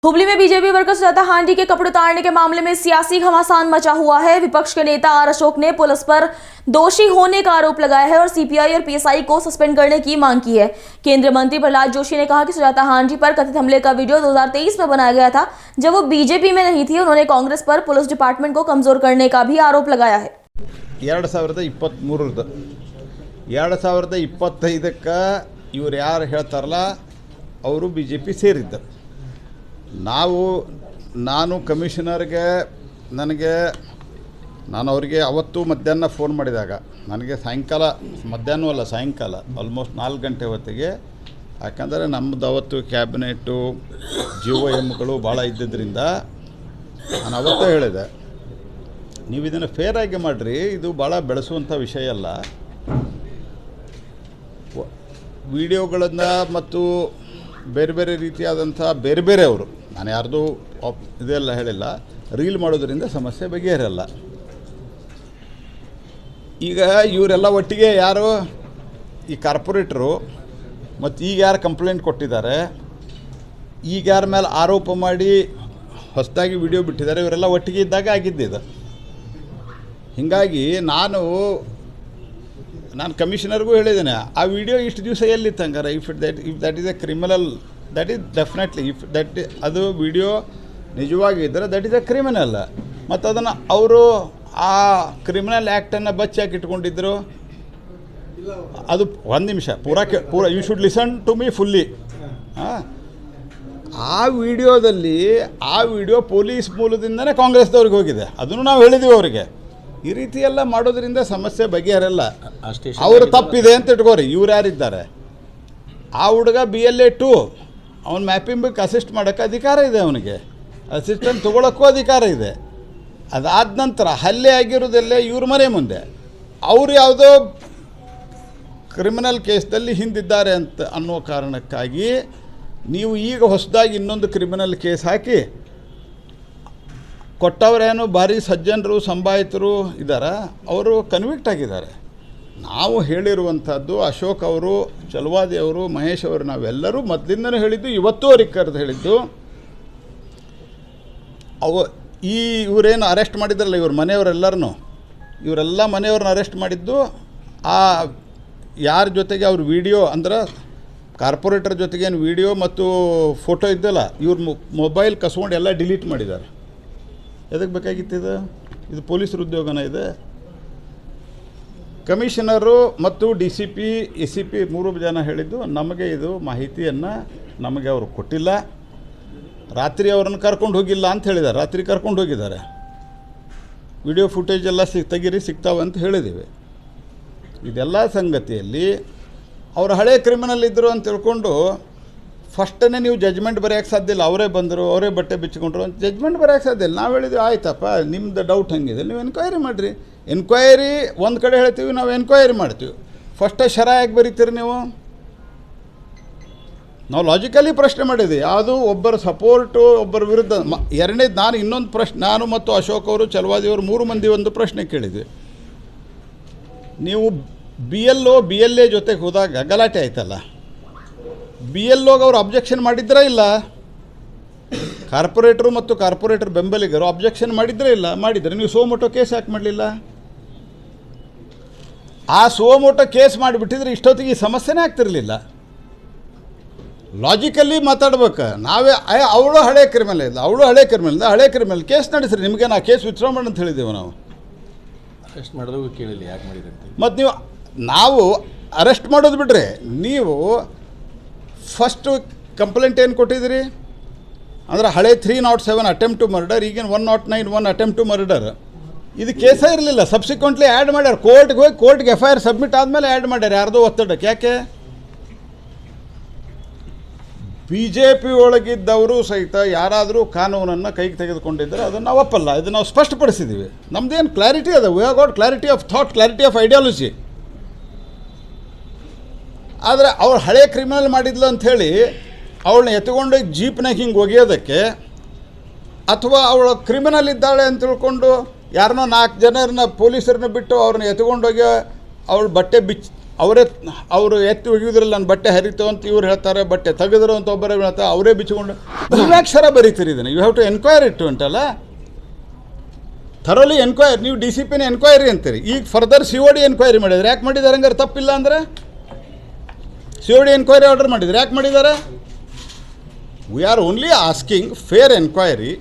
हुबली में BJP worker Sujata हांडी के कपड़े उतारने के मामले में सियासी घमासान मचा हुआ है। विपक्ष के नेता आर अशोक ने पुलिस पर दोषी होने का आरोप लगाया है और सीपीआई और पीएसआई को सस्पेंड करने की मांग की है। केंद्रीय मंत्री प्रहलाद जोशी ने कहा कि सुजाता हांडी पर कथित हमले का वीडियो 2023 में बनाया गया था, जब वो बीजेपी में नहीं थी। उन्होंने कांग्रेस पर पुलिस डिपार्टमेंट को कमजोर करने का भी आरोप लगाया है। 2025 ಇವರು ಯಾರು ಹೇಳ್ತಾರಲ್ಲ ಅವರು ಬಿಜೆಪಿ ಸೇರಿದ್ದರು. ನಾನು ಕಮಿಷನರ್ಗೆ ನಾನು ಅವರಿಗೆ ಅವತ್ತು ಮಧ್ಯಾಹ್ನ ಫೋನ್ ಮಾಡಿದಾಗ ನನಗೆ ಸಾಯಂಕಾಲ ಆಲ್ಮೋಸ್ಟ್ 4 ಗಂಟೆ ಹೊತ್ತಿಗೆ, ಯಾಕಂದರೆ ನಮ್ಮದು ಅವತ್ತು ಕ್ಯಾಬಿನೆಟ್ಟು GOMಗಳು ಭಾಳ ಇದ್ದಿದ್ದರಿಂದ ನಾನು ಅವತ್ತೇ ಹೇಳಿದೆ, ನೀವು ಇದನ್ನು ಫೇರಾಗಿ ಮಾಡಿರಿ, ಇದು ಭಾಳ ಬೆಳೆಸುವಂಥ ವಿಷಯ ಅಲ್ಲ. ವಿಡಿಯೋಗಳನ್ನು ಮತ್ತು ಬೇರೆ ಬೇರೆ ರೀತಿಯಾದಂಥ ಬೇರೆ ಅವರು, ನಾನು ಯಾರ್ದು ಇದೆಲ್ಲ ಹೇಳಿಲ್ಲ, ರೀಲ್ ಮಾಡೋದ್ರಿಂದ ಸಮಸ್ಯೆ ಬಗೆಹರಲ್ಲ. ಈಗ ಇವರೆಲ್ಲ ಒಟ್ಟಿಗೆ ಯಾರು ಈ ಕಾರ್ಪೊರೇಟ್ರು ಮತ್ತು ಈಗ ಯಾರು ಕಂಪ್ಲೇಂಟ್ ಕೊಟ್ಟಿದ್ದಾರೆ, ಈಗ ಯಾರ ಮೇಲೆ ಆರೋಪ ಮಾಡಿ ಹೊಸದಾಗಿ ವಿಡಿಯೋ ಬಿಟ್ಟಿದ್ದಾರೆ, ಇವರೆಲ್ಲ ಒಟ್ಟಿಗೆ ಇದ್ದಾಗ ಆಗಿದ್ದಿದೆ. ಹೀಗಾಗಿ ನಾನು ಕಮಿಷನರ್ಗೂ ಹೇಳಿದ್ದೇನೆ, ಆ ವಿಡಿಯೋ ಇಷ್ಟು ದಿವಸ ಎಲ್ಲಿತ್ತು ಹಂಗಾರೆ? If that is A criminal, that is definitely, ಅದು ವಿಡಿಯೋ ನಿಜವಾಗಿದ್ದರೆ ದಟ್ ಈಸ್ ಎ ಕ್ರಿಮಿನಲ್. ಮತ್ತು ಅದನ್ನು ಅವರು ಆ ಕ್ರಿಮಿನಲ್ ಆ್ಯಕ್ಟನ್ನು ಬಚ್ಚಾಕಿ ಇಟ್ಕೊಂಡಿದ್ದರು. ಅದು ಒಂದು ನಿಮಿಷ ಪೂರ you should listen to me fully. ಆ ವಿಡಿಯೋ ಪೊಲೀಸ್ ಮೂಲದಿಂದನೇ ಕಾಂಗ್ರೆಸ್ದವ್ರಿಗೆ ಹೋಗಿದೆ. ಅದನ್ನು ನಾವು ಹೇಳಿದ್ದೀವಿ ಅವರಿಗೆ. ಈ ರೀತಿ ಎಲ್ಲ ಮಾಡೋದ್ರಿಂದ ಸಮಸ್ಯೆ ಬಗೆಹರಲ್ಲ. ಅವರು ತಪ್ಪಿದೆ ಅಂತ ಇಟ್ಕೋರಿ. ಇವ್ರು ಯಾರಿದ್ದಾರೆ, ಆ ಹುಡುಗ BLA 2 ಅವನ ಮ್ಯಾಪಿಂಗ್ ಅಸಿಸ್ಟ್ ಮಾಡೋಕ್ಕೆ ಅಧಿಕಾರ ಇದೆ, ಅವನಿಗೆ ಅಸಿಸ್ಟೆಂಟ್ ತೊಗೊಳಕ್ಕೂ ಅಧಿಕಾರ ಇದೆ. ಅದಾದ ನಂತರ ಹಲ್ಲೆ ಆಗಿರೋದೆಲ್ಲ ಇವ್ರ ಮನೆ ಮುಂದೆ. ಅವರು ಯಾವುದೋ ಕ್ರಿಮಿನಲ್ ಕೇಸ್ದಲ್ಲಿ ಹಿಂದಿದ್ದಾರೆ ಅಂತ ಅನ್ನೋ ಕಾರಣಕ್ಕಾಗಿ ನೀವು ಈಗ ಹೊಸದಾಗಿ ಇನ್ನೊಂದು ಕ್ರಿಮಿನಲ್ ಕೇಸ್ ಹಾಕಿ ಕೊಟ್ಟವರೇನು ಭಾರಿ ಸಜ್ಜನರು ಸಂಭಾಯಿತರು ಇದ್ದಾರೆ, ಅವರು ಕನ್ವಿಕ್ಟ್ ಆಗಿದ್ದಾರೆ. ನಾವು ಹೇಳಿರುವಂಥದ್ದು ಅಶೋಕ್ ಅವರು, ಚಲವಾದಿ ಅವರು, ಮಹೇಶ್ ಅವರು, ನಾವೆಲ್ಲರೂ ಮೊದಲಿಂದನೂ ಹೇಳಿದ್ದು, ಇವತ್ತೂ ಅವ್ರಿಗೆ ಕರೆದು ಹೇಳಿದ್ದು, ಇವರೇನು ಅರೆಸ್ಟ್ ಮಾಡಿದ್ರಲ್ಲ ಇವ್ರ ಮನೆಯವರೆಲ್ಲರನ್ನೂ, ಇವರೆಲ್ಲ ಮನೆಯವ್ರನ್ನ ಅರೆಸ್ಟ್ ಮಾಡಿದ್ದು ಯಾರ ಜೊತೆಗೆ ಅವ್ರ ವಿಡಿಯೋ ಅಂದ್ರೆ ಕಾರ್ಪೊರೇಟರ್ ಜೊತೆಗೇನು ವಿಡಿಯೋ ಮತ್ತು ಫೋಟೋ ಇದ್ದಲ್ಲ, ಇವ್ರ ಮೊಬೈಲ್ ಕಸ್ಕೊಂಡು ಎಲ್ಲ ಡಿಲೀಟ್ ಮಾಡಿದ್ದಾರೆ. ಎದಕ್ಕೆ ಬೇಕಾಗಿತ್ತು ಇದು ಪೊಲೀಸರ ಉದ್ಯೋಗನ ಇದೆ? ಕಮಿಷನರು ಮತ್ತು DCP ACP 3 ಜನ ಹೇಳಿದ್ದು, ನಮಗೆ ಇದು ಮಾಹಿತಿಯನ್ನು ನಮಗೆ ಅವರು ಕೊಟ್ಟಿಲ್ಲ, ರಾತ್ರಿ ಅವ್ರನ್ನ ಕರ್ಕೊಂಡು ಹೋಗಿಲ್ಲ ಅಂತ ಹೇಳಿದ್ದಾರೆ. ರಾತ್ರಿ ಕರ್ಕೊಂಡು ಹೋಗಿದ್ದಾರೆ, ವಿಡಿಯೋ ಫುಟೇಜ್ ಎಲ್ಲ ತೆಗೀರಿ, ಸಿಗ್ತಾವೆ ಅಂತ ಹೇಳಿದ್ದೀವಿ. ಇದೆಲ್ಲ ಸಂಗತಿಯಲ್ಲಿ ಅವರು ಹಳೆ ಕ್ರಿಮಿನಲ್ ಇದ್ದರು ಅಂತ ತಿಳ್ಕೊಂಡು ಫಸ್ಟನ್ನೇ ನೀವು ಜಜ್ಮೆಂಟ್ ಬರೆಯೋಕ್ಕೆ ಸಾಧ್ಯ ಇಲ್ಲ. ಅವರೇ ಬಂದರು, ಅವರೇ ಬಟ್ಟೆ ಬಿಚ್ಚಿಕೊಂಡ್ರು ಅಂತ ಜಜ್ಮೆಂಟ್ ಬರೆಯೋಕ್ಕೆ ಸಾಧ್ಯ ಇಲ್ಲ. ನಾವು ಹೇಳಿದ್ವಿ, ಆಯ್ತಪ್ಪ ನಿಮ್ಮದು ಡೌಟ್ ಹಂಗಿದೆ, ನೀವು ಎನ್ಕ್ವೈರಿ ಮಾಡಿರಿ. ಎನ್ಕ್ವೈರಿ ಒಂದು ಕಡೆ ಹೇಳ್ತೀವಿ, ನಾವು ಎನ್ಕ್ವೈರಿ ಮಾಡ್ತೀವಿ. ಫಸ್ಟೇ ಯಾಕೆ ಬರೀತೀರಿ ನೀವು? ನಾವು ಲಾಜಿಕಲಿ ಪ್ರಶ್ನೆ ಮಾಡಿದ್ವಿ, ಯಾವುದು ಒಬ್ಬರ ಸಪೋರ್ಟು ಒಬ್ಬರ ವಿರುದ್ಧ. ಎರಡನೇದು ನಾನು ಇನ್ನೊಂದು ಪ್ರಶ್ನೆ, ನಾನು ಮತ್ತು ಅಶೋಕ್ ಅವರು, ಚಲವಾದಿಯವರು 3 ಮಂದಿ ಒಂದು ಪ್ರಶ್ನೆ ಕೇಳಿದ್ವಿ. ನೀವು BLA ಜೊತೆಗೆ ಹೋದಾಗ ಗಲಾಟೆ ಆಯ್ತಲ್ಲ, BLOಗೆ ಅವರು ಅಬ್ಜೆಕ್ಷನ್ ಮಾಡಿದ್ರಾ ಇಲ್ಲ? ಕಾರ್ಪೊರೇಟರು ಮತ್ತು ಕಾರ್ಪೊರೇಟರ್ ಬೆಂಬಲಿಗರು ಅಬ್ಜೆಕ್ಷನ್ ಮಾಡಿದ್ರಾ ಇಲ್ಲ? ಮಾಡಿದರೆ ನೀವು ಸೋಮೋಟೋ ಕೇಸ್ ಯಾಕೆ ಮಾಡಲಿಲ್ಲ? ಆ ಸೋಮೋಟೋ ಕೇಸ್ ಮಾಡಿಬಿಟ್ಟಿದ್ರೆ ಇಷ್ಟೊತ್ತಿಗೆ ಈ ಸಮಸ್ಯೆನೇ ಆಗ್ತಿರಲಿಲ್ಲ. ಲಾಜಿಕಲಿ ಮಾತಾಡ್ಬೇಕು. ಅವಳು ಹಳೆ ಕ್ರಿಮಿನಲ್ ಕೇಸ್ ನಡೆಸ್ರಿ, ನಿಮಗೆ ನಾ ಕೇಸ್ ವಿತ್ಡ್ರಾ ಮಾಡಿ ಅಂತ ಹೇಳಿದ್ದೇವೆ ನಾವು. ಅರೆಸ್ಟ್ ಮಾಡೋದು ಕೇಳಿಲ್ಲ, ಯಾಕೆ ಮಾಡಿದೆ ಅಂತ. ಮತ್ತು ನಾವು ಅರೆಸ್ಟ್ ಮಾಡೋದು ಬಿಡ್ರಿ, ನೀವು ಫಸ್ಟು ಕಂಪ್ಲೇಂಟ್ ಏನು ಕೊಟ್ಟಿದ್ದೀರಿ ಅಂದರೆ ಹಳೆ 307 ಅಟೆಂಪ್ಟ್ ಟು ಮರ್ಡರ್, ಈಗಿನ 109 ಅಟೆಂಪ್ಟ್ ಟು ಮರ್ಡರ್. ಇದು ಕೇಸೇ ಇರಲಿಲ್ಲ, ಸಬ್ಸಿಕ್ವೆಂಟ್ಲಿ ಆ್ಯಡ್ ಮಾಡ್ಯಾರ. ಕೋರ್ಟ್ಗೆ ಹೋಗಿ ಕೋರ್ಟ್ಗೆ FIR ಸಬ್ಮಿಟ್ ಆದಮೇಲೆ ಆ್ಯಡ್ ಮಾಡ್ಯಾರ, ಯಾರ್ದೋ ಒತ್ತಡಕ್ಕೆ. ಯಾಕೆ? BJP ಒಳಗಿದ್ದವರು ಸಹಿತ ಯಾರಾದರೂ ಕಾನೂನನ್ನು ಕೈಗೆ ತೆಗೆದುಕೊಂಡಿದ್ದರೆ ಅದನ್ನು ನಾವು ಒಪ್ಪಲ್ಲ. ಇದನ್ನು ನಾವು ಸ್ಪಷ್ಟಪಡಿಸಿದ್ದೀವಿ. ನಮ್ಮದೇನು ಕ್ಲಾರಿಟಿ ಅದ, we have got clarity of thought, clarity of ideology. ಆದರೆ ಅವಳು ಹಳೆ ಕ್ರಿಮಿನಲ್ ಮಾಡಿದ್ಲು ಅಂಥೇಳಿ ಅವಳನ್ನ ಎತ್ಕೊಂಡೋಗಿ ಜೀಪ್ನಾಗ ಹಿಂಗೆ ಒಗೆಯೋದಕ್ಕೆ, ಅಥವಾ ಅವಳು ಕ್ರಿಮಿನಲ್ ಇದ್ದಾಳೆ ಅಂತ ತಿಳ್ಕೊಂಡು ಯಾರನ್ನೋ 4 ಜನರನ್ನ ಪೊಲೀಸರನ್ನ ಬಿಟ್ಟು ಅವ್ರನ್ನ ಎತ್ಕೊಂಡೋಗಿ ಅವಳು ಬಟ್ಟೆ ಅವರು ಎತ್ತಿ ಒಗೆಯೋದ್ರಲ್ಲಿ ನನ್ನ ಬಟ್ಟೆ ಹರಿತು ಅಂತ ಇವ್ರು ಹೇಳ್ತಾರೆ, ಬಟ್ಟೆ ತೆಗೆದ್ರು ಅಂತ ಒಬ್ಬರೇ ಹೇಳ್ತಾರೆ, ಅವರೇ ಬಿಚ್ಚಿಕೊಂಡು ನೀವ್ಯಾಕ್ಷರ ಬರೀತೀರಿ ಇದನ್ನು? ಯು ಹ್ಯಾವ್ ಟು ಎನ್ಕ್ವೈರಿ ಇಟ್ಟು ಉಂಟಲ್ಲ, ಥರೋಲಿ ಎನ್ಕ್ವೈರಿ. ನೀವು ಡಿ ಸಿ ಪಿನ ಎನ್ಕ್ವೈರಿ ಅಂತೀರಿ, ಈಗ further C O D enquiry ಮಾಡಿದ್ರೆ ಯಾಕೆ ಮಾಡಿದ್ದಾರೆ? ಹಂಗಾರೆ ತಪ್ಪಿಲ್ಲ ಅಂದರೆ C O D enquiry order ಮಾಡಿದ್ರೆ ಯಾಕೆ ಮಾಡಿದ್ದಾರೆ? We are only asking fair enquiry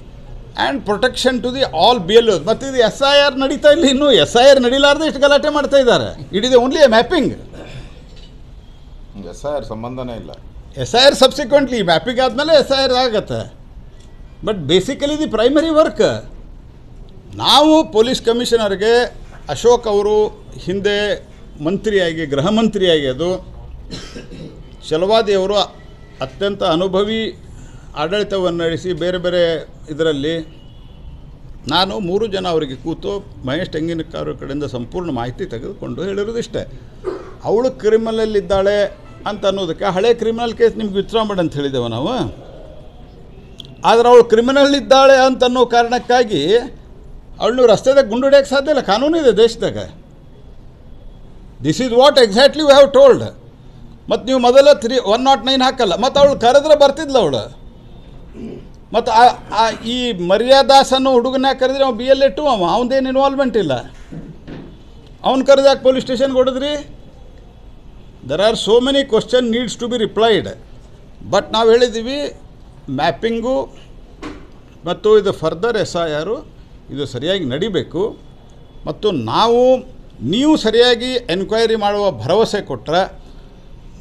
and protection to the all B L Os. ಮತ್ತು ಇದು ಎಸ್ ಐ ಆರ್ ನಡೀತಾ ಇಲ್ಲ, ಇನ್ನೂ ಎಸ್ ಐ ಆರ್ ನಡೀಲಾರ್ದೆ ಇಷ್ಟು ಗಲಾಟೆ ಮಾಡ್ತಾ ಇದ್ದಾರೆ. It is only a mapping. S I R ಸಂಬಂಧನೇ ಇಲ್ಲ. S I R subsequently mapping ಆದಮೇಲೆ ಎಸ್ ಐ ಆರ್ ಆಗುತ್ತೆ. But basically the primary work. ನಾವು ಪೊಲೀಸ್ ಕಮಿಷನರ್ಗೆ ಅಶೋಕ್ ಅವರು ಹಿಂದೆ ಮಂತ್ರಿಯಾಗಿ, ಗೃಹ ಮಂತ್ರಿಯಾಗಿ, ಅದು ಛಲವಾದಿಯವರು ಅತ್ಯಂತ ಅನುಭವಿ ಆಡಳಿತವನ್ನು ನಡೆಸಿ ಬೇರೆ ಬೇರೆ ಇದರಲ್ಲಿ ನಾನು 3 ಜನ ಅವರಿಗೆ ಕೂತು ಮಹೇಶ್ ತೆಂಗಿನಕಾರು ಕಡೆಯಿಂದ ಸಂಪೂರ್ಣ ಮಾಹಿತಿ ತೆಗೆದುಕೊಂಡು ಹೇಳಿರೋದಿಷ್ಟೇ. ಅವಳು ಕ್ರಿಮಿನಲ್ಲಿದ್ದಾಳೆ ಅಂತ ಅನ್ನೋದಕ್ಕೆ ಹಳೆ ಕ್ರಿಮಿನಲ್ ಕೇಸ್ ನಿಮ್ಗೆ ವಿತ್ಡ್ರಾ ಮಾಡಿ ಅಂತ ಹೇಳಿದೆವು ನಾವು. ಆದರೆ ಅವಳು ಕ್ರಿಮಿನಲ್ ಇದ್ದಾಳೆ ಅಂತ ಅನ್ನೋ ಕಾರಣಕ್ಕಾಗಿ ಅವಳನ್ನು ರಸ್ತೆದಾಗ ಗುಂಡು ಹೊಡೆಯೋಕ್ಕೆ ಸಾಧ್ಯ ಇಲ್ಲ. ಕಾನೂನು ಇದೆ ದೇಶದಾಗ. This is what exactly we have told. ಮತ್ತು ನೀವು ಮೊದಲ 109 ಹಾಕಲ್ಲ, ಮತ್ತು ಅವಳು ಕರೆದ್ರೆ ಬರ್ತಿದ್ಲ ಅವಳು. ಮತ್ತು ಈ ಮರ್ಯಾದಾಸ್ ಅನ್ನೋ ಹುಡುಗನ ಕರೆದ್ರೆ ಅವ್ನು BL2 ಅವನದೇನು ಇನ್ವಾಲ್ವ್ಮೆಂಟ್ ಇಲ್ಲ. ಅವ್ನು ಕರೆದಾಕ ಪೊಲೀಸ್ ಸ್ಟೇಷನ್ಗೆ ಹೊಡೆದ್ರಿ? There are so many question needs to be replied. But ನಾವು ಹೇಳಿದ್ದೀವಿ ಮ್ಯಾಪಿಂಗು ಮತ್ತು ಇದು ಫರ್ದರ್ SIR ಇದು ಸರಿಯಾಗಿ ನಡಿಬೇಕು. ಮತ್ತು ನೀವು ಸರಿಯಾಗಿ ಎನ್ಕ್ವೈರಿ ಮಾಡುವ ಭರವಸೆ ಕೊಟ್ಟರೆ,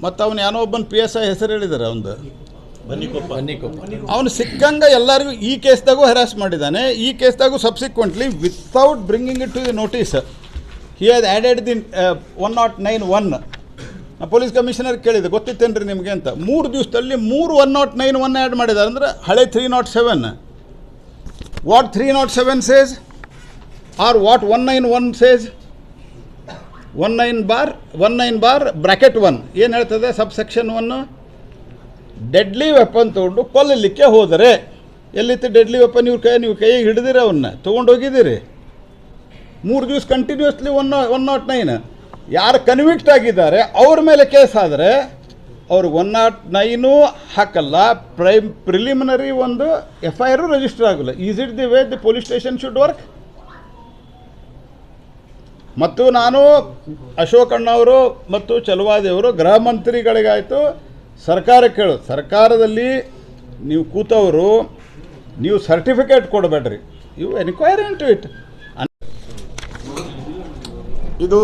ಮತ್ತು ಅವನು ಏನೋ ಒಬ್ಬನ PSI ಹೆಸರು ಹೇಳಿದ್ದಾರೆ, ಅವನು ಅವನು ಸಿಕ್ಕಂಗೆ ಎಲ್ಲರಿಗೂ ಈ ಕೇಸ್ದಾಗೂ ಹ್ಯಾರಾಸ್ ಮಾಡಿದ್ದಾನೆ. ಈ ಕೇಸ್ದಾಗೂ subsequently without bringing it to the notice he has added the 109(1). ನಾ ಪೊಲೀಸ್ ಕಮಿಷನರ್ ಕೇಳಿದೆ, ಗೊತ್ತಿತ್ತೇನ್ರಿ ನಿಮಗೆ ಅಂತ. 3 ದಿವಸದಲ್ಲಿ 3 109(1) ಆ್ಯಡ್ ಮಾಡಿದ್ದಾರೆ. ಅಂದರೆ ಹಳೆ 307. What 307 says or what 191 says? 19(1) ಏನು ಹೇಳ್ತದೆ ಸಬ್ಸೆಕ್ಷನ್ 1? ಡೆಡ್ಲಿ ವೆಪನ್ ತೊಗೊಂಡು ಕೊಲ್ಲಲಿಕ್ಕೆ ಹೋದರೆ, ಎಲ್ಲಿತ್ತು ಡೆಡ್ಲಿ ವೆಪನ್? ನೀವು ಕೈಗೆ ಹಿಡಿದಿರ, ಅವನ್ನ ತೊಗೊಂಡೋಗಿದ್ದೀರಿ. 3 ದಿವಸ ಕಂಟಿನ್ಯೂಸ್ಲಿ 109. ಯಾರು ಕನ್ವಿಕ್ಟ್ ಆಗಿದ್ದಾರೆ ಅವ್ರ ಮೇಲೆ ಕೇಸ್ ಆದರೆ ಅವ್ರಿಗೆ 109 ಹಾಕಲ್ಲ, ಪ್ರಿಲಿಮಿನರಿ ಒಂದು FIR ರಿಜಿಸ್ಟರ್ ಆಗೋಲ್ಲ. Is it the way the police station should work? ಮತ್ತು ನಾನು ಅಶೋಕ್ ಅಣ್ಣವರು ಮತ್ತು ಛಲವಾದಿಯವರು ಗೃಹ ಮಂತ್ರಿಗಳಿಗಾಯಿತು ಸರ್ಕಾರಕ್ಕೆ ಹೇಳೋದು, ಸರ್ಕಾರದಲ್ಲಿ ನೀವು ಕೂತವರು ನೀವು ಸರ್ಟಿಫಿಕೇಟ್ ಕೊಡಬೇಡ್ರಿ, ಯು ಎನ್ಕ್ವೈರಿ ಇಂಟು ಇಟ್. ಇದು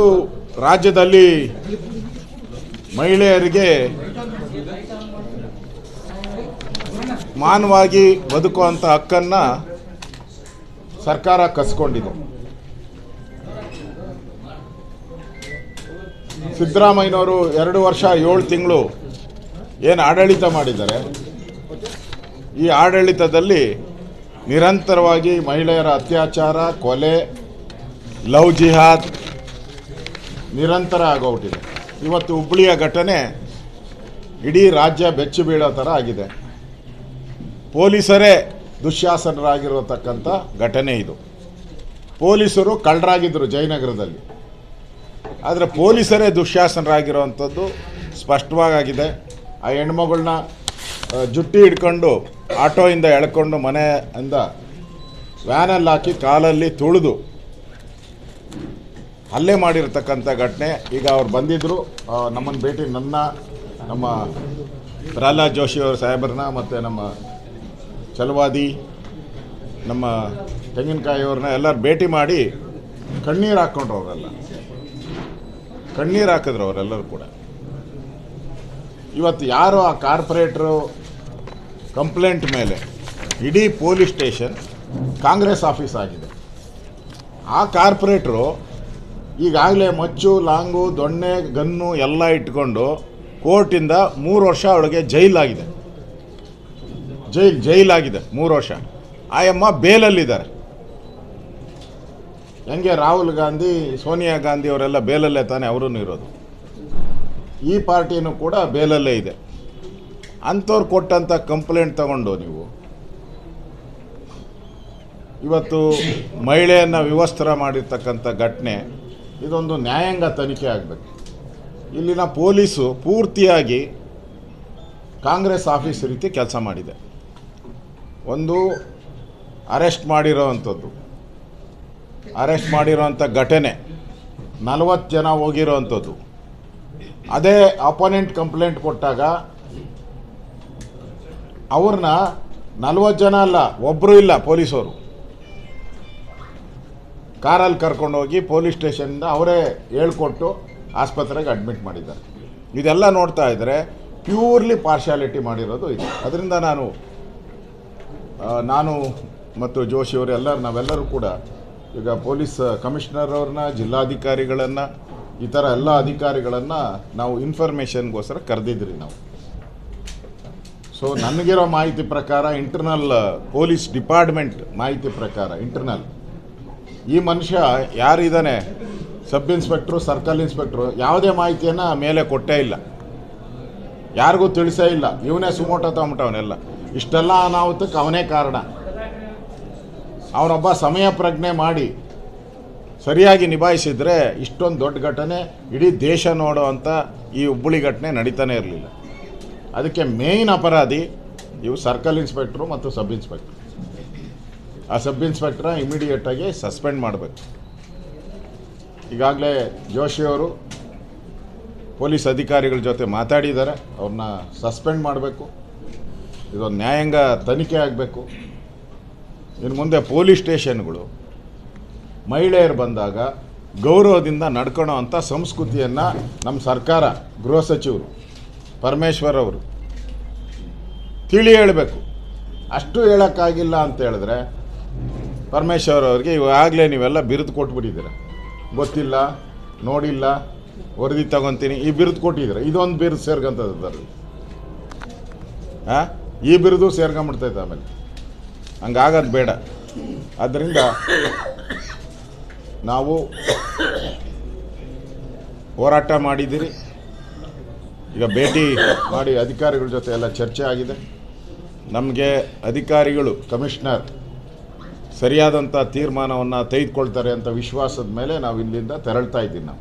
ರಾಜ್ಯದಲ್ಲಿ ಮಹಿಳೆಯರಿಗೆ ಮಾನವಾಗಿ ಬದುಕುವಂಥ ಹಕ್ಕನ್ನು ಸರ್ಕಾರ ಕಸ್ಕೊಂಡಿದೆ. ಸಿದ್ದರಾಮಯ್ಯನವರು 2 ವರ್ಷ 7 ತಿಂಗಳು ಏನು ಆಡಳಿತ ಮಾಡಿದ್ದಾರೆ, ಈ ಆಡಳಿತದಲ್ಲಿ ನಿರಂತರವಾಗಿ ಮಹಿಳೆಯರ ಅತ್ಯಾಚಾರ, ಕೊಲೆ, ಲವ್ ಜಿಹಾದ್ ನಿರಂತರ ಆಗೋಗ್ಬಿಟ್ಟಿದೆ. ಇವತ್ತು ಹುಬ್ಬಳ್ಳಿಯ ಘಟನೆ ಇಡೀ ರಾಜ್ಯ ಬೆಚ್ಚಿ ಬೀಳೋ ಥರ ಆಗಿದೆ. ಪೊಲೀಸರೇ ದುಶ್ಯಾಸನರಾಗಿರತಕ್ಕಂಥ ಘಟನೆ ಇದು. ಪೊಲೀಸರು ಕಳ್ಳರಾಗಿದ್ದರು ಜಯನಗರದಲ್ಲಿ, ಆದರೆ ಪೊಲೀಸರೇ ದುಶ್ಯಾಸನರಾಗಿರೋವಂಥದ್ದು ಸ್ಪಷ್ಟವಾಗಿದೆ. ಆ ಹೆಣ್ಮಗಳನ್ನ ಜುಟ್ಟಿ ಹಿಡ್ಕೊಂಡು ಆಟೋಯಿಂದ ಎಳ್ಕೊಂಡು ಮನೆಯಿಂದ ವ್ಯಾನಲ್ಲಿ ಹಾಕಿ ಕಾಲಲ್ಲಿ ತುಳಿದು ಹಲ್ಲೆ ಮಾಡಿರ್ತಕ್ಕಂಥ ಘಟನೆ. ಈಗ ಅವ್ರು ಬಂದಿದ್ದರು ನಮ್ಮನ್ನು ಭೇಟಿ, ನಮ್ಮ ಪ್ರಹ್ಲಾದ್ ಜೋಶಿ ಅವ್ರ ಸಾಹೇಬ್ರನ್ನ ಮತ್ತು ನಮ್ಮ ಛಲವಾದಿ, ನಮ್ಮ ತೆಂಗಿನಕಾಯಿಯವ್ರನ್ನ ಎಲ್ಲರೂ ಭೇಟಿ ಮಾಡಿ ಕಣ್ಣೀರು ಹಾಕ್ಕೊಂಡ್ರು. ಅವರೆಲ್ಲ ಕಣ್ಣೀರು ಹಾಕಿದ್ರು ಅವರೆಲ್ಲರೂ ಕೂಡ. ಇವತ್ತು ಯಾರು ಆ ಕಾರ್ಪೊರೇಟ್ರು ಕಂಪ್ಲೇಂಟ್ ಮೇಲೆ ಇಡೀ ಪೊಲೀಸ್ ಸ್ಟೇಷನ್ ಕಾಂಗ್ರೆಸ್ ಆಫೀಸ್ ಆಗಿದೆ. ಆ ಕಾರ್ಪೊರೇಟ್ರು ಈಗಾಗಲೇ ಮಚ್ಚು, ಲಾಂಗು, ದೊಣ್ಣೆ, ಗನ್ನು ಎಲ್ಲ ಇಟ್ಕೊಂಡು ಕೋರ್ಟಿಂದ 3 ವರ್ಷ ಅವಳಿಗೆ ಜೈಲಾಗಿದೆ. ಜೈಲಾಗಿದೆ 3 ವರ್ಷ. ಆಯಮ್ಮ ಬೇಲಲ್ಲಿದ್ದಾರೆ. ಹೆಂಗೆ ರಾಹುಲ್ ಗಾಂಧಿ, ಸೋನಿಯಾ ಗಾಂಧಿ ಅವರೆಲ್ಲ ಬೇಲಲ್ಲೇ ತಾನೇ ಅವರೂ ಇರೋದು. ಈ ಪಾರ್ಟಿನೂ ಕೂಡ ಬೇಲಲ್ಲೇ ಇದೆ. ಅಂಥವ್ರು ಕೊಟ್ಟಂಥ ಕಂಪ್ಲೇಂಟ್ ತಗೊಂಡು ನೀವು ಇವತ್ತು ಮಹಿಳೆಯನ್ನು ವಿವಸ್ತ್ರ ಮಾಡಿರ್ತಕ್ಕಂಥ ಘಟನೆ, ಇದೊಂದು ನ್ಯಾಯಾಂಗ ತನಿಖೆ ಆಗಬೇಕು. ಇಲ್ಲಿನ ಪೊಲೀಸು ಪೂರ್ತಿಯಾಗಿ ಕಾಂಗ್ರೆಸ್ ಆಫೀಸ್ ರೀತಿ ಕೆಲಸ ಮಾಡಿದೆ. ಒಂದು ಅರೆಸ್ಟ್ ಮಾಡಿರೋವಂಥ ಘಟನೆ 40 ಜನ ಹೋಗಿರೋವಂಥದ್ದು. ಅದೇ ಅಪೋನೆಂಟ್ ಕಂಪ್ಲೇಂಟ್ ಕೊಟ್ಟಾಗ ಅವ್ರನ್ನ 40 ಜನ ಅಲ್ಲ, ಒಬ್ಬರು ಇಲ್ಲ, ಪೊಲೀಸವರು ಕಾರಲ್ಲಿ ಕರ್ಕೊಂಡೋಗಿ ಪೊಲೀಸ್ ಸ್ಟೇಷನಿಂದ ಅವರೇ ಹೇಳ್ಕೊಟ್ಟು ಆಸ್ಪತ್ರೆಗೆ ಅಡ್ಮಿಟ್ ಮಾಡಿದ್ದಾರೆ. ಇದೆಲ್ಲ ನೋಡ್ತಾ ಇದ್ದರೆ ಪ್ಯೂರ್ಲಿ ಪಾರ್ಶಾಲಿಟಿ ಮಾಡಿರೋದು ಇದೆ. ಅದರಿಂದ ನಾನು ಮತ್ತು ಜೋಶಿಯವರೆಲ್ಲ ನಾವೆಲ್ಲರೂ ಕೂಡ ಈಗ ಪೊಲೀಸ್ ಕಮಿಷನರ್ ಅವ್ರನ್ನ, ಜಿಲ್ಲಾಧಿಕಾರಿಗಳನ್ನು, ಈ ಥರ ಎಲ್ಲ ಅಧಿಕಾರಿಗಳನ್ನು ನಾವು ಇನ್ಫಾರ್ಮೇಷನ್ಗೋಸ್ಕರ ಕರೆದಿದ್ರಿ ನಾವು. ಸೊ ನನಗಿರೋ ಮಾಹಿತಿ ಪ್ರಕಾರ, ಇಂಟರ್ನಲ್ ಪೊಲೀಸ್ ಡಿಪಾರ್ಟ್ಮೆಂಟ್ ಮಾಹಿತಿ ಪ್ರಕಾರ, ಇಂಟರ್ನಲ್ ಈ ಮನುಷ್ಯ ಯಾರಿದ್ದಾನೆ, ಸಬ್ ಇನ್ಸ್ಪೆಕ್ಟ್ರು, ಸರ್ಕಲ್ ಇನ್ಸ್ಪೆಕ್ಟ್ರು, ಯಾವುದೇ ಮಾಹಿತಿಯನ್ನು ಮೇಲೆ ಕೊಟ್ಟೇ ಇಲ್ಲ, ಯಾರಿಗೂ ತಿಳಿಸೇ ಇಲ್ಲ. ಇವನೇ ಸುಮೋಟ ತಗೊಂಬಿಟ್ಟವನೆಲ್ಲ. ಇಷ್ಟೆಲ್ಲ ಅನಾಹುತಕ್ಕೆ ಅವನೇ ಕಾರಣ. ಅವನೊಬ್ಬ ಸಮಯ ಪ್ರಜ್ಞೆ ಮಾಡಿ ಸರಿಯಾಗಿ ನಿಭಾಯಿಸಿದರೆ ಇಷ್ಟೊಂದು ದೊಡ್ಡ ಘಟನೆ ಇಡೀ ದೇಶ ನೋಡೋವಂಥ ಈ ಹುಬ್ಬಳ್ಳಿ ಘಟನೆ ನಡೀತಾನೆ ಇರಲಿಲ್ಲ. ಅದಕ್ಕೆ ಮೇಯ್ನ್ ಅಪರಾಧಿ ಇವು ಸರ್ಕಲ್ ಇನ್ಸ್ಪೆಕ್ಟ್ರು ಮತ್ತು ಸಬ್ ಇನ್ಸ್ಪೆಕ್ಟ್ರು. ಆ ಸಬ್ ಇನ್ಸ್ಪೆಕ್ಟ್ರ ಇಮಿಡಿಯೇಟಾಗಿ ಸಸ್ಪೆಂಡ್ ಮಾಡಬೇಕು. ಈಗಾಗಲೇ ಜೋಶಿಯವರು ಪೊಲೀಸ್ ಅಧಿಕಾರಿಗಳ ಜೊತೆ ಮಾತಾಡಿದ್ದಾರೆ. ಅವ್ರನ್ನ ಸಸ್ಪೆಂಡ್ ಮಾಡಬೇಕು. ಇದೊಂದು ನ್ಯಾಯಾಂಗ ತನಿಖೆ ಆಗಬೇಕು. ಇನ್ನು ಮುಂದೆ ಪೊಲೀಸ್ ಸ್ಟೇಷನ್ಗಳು ಮಹಿಳೆಯರು ಬಂದಾಗ ಗೌರವದಿಂದ ನಡ್ಕೊಳ್ಳೋ ಅಂಥ ಸಂಸ್ಕೃತಿಯನ್ನು ನಮ್ಮ ಸರ್ಕಾರ, ಗೃಹ ಸಚಿವರು ಪರಮೇಶ್ವರ್ ಅವರು ತಿಳಿ ಹೇಳಬೇಕು. ಅಷ್ಟು ಹೇಳೋಕ್ಕಾಗಿಲ್ಲ ಅಂತ ಹೇಳಿದ್ರೆ ಪರಮೇಶ್ವರ್ ಅವ್ರಿಗೆ ಇವಾಗಲೇ ನೀವೆಲ್ಲ ಬಿರುದು ಕೊಟ್ಬಿಟ್ಟಿದ್ದೀರ. ಗೊತ್ತಿಲ್ಲ, ನೋಡಿಲ್ಲ, ವರದಿ ತಗೊತೀನಿ, ಈ ಬಿರುದು ಕೊಟ್ಟಿದ್ದೀರ. ಇದೊಂದು ಬಿರುದು ಸೇರ್ಕೊಂತದ್ದು, ಈ ಬಿರುದು ಸೇರ್ಕೊಂಬಿಡ್ತೈತೆ. ಆಮೇಲೆ ಹಂಗಾಗೋದು ಬೇಡ. ಆದ್ದರಿಂದ ನಾವು ಹೋರಾಟ ಮಾಡಿದ್ದೀರಿ. ಈಗ ಭೇಟಿ ಮಾಡಿ ಅಧಿಕಾರಿಗಳ ಜೊತೆ ಎಲ್ಲ ಚರ್ಚೆ ಆಗಿದೆ. ನಮಗೆ ಅಧಿಕಾರಿಗಳು, ಕಮಿಷನರ್ ಸರಿಯಾದಂಥ ತೀರ್ಮಾನವನ್ನು ತೆಗೆದುಕೊಳ್ತಾರೆ ಅಂತ ವಿಶ್ವಾಸದ ಮೇಲೆ ನಾವು ಇಲ್ಲಿಂದ ತೆರಳ್ತಾ ಇದ್ದೀವಿ ನಾವು.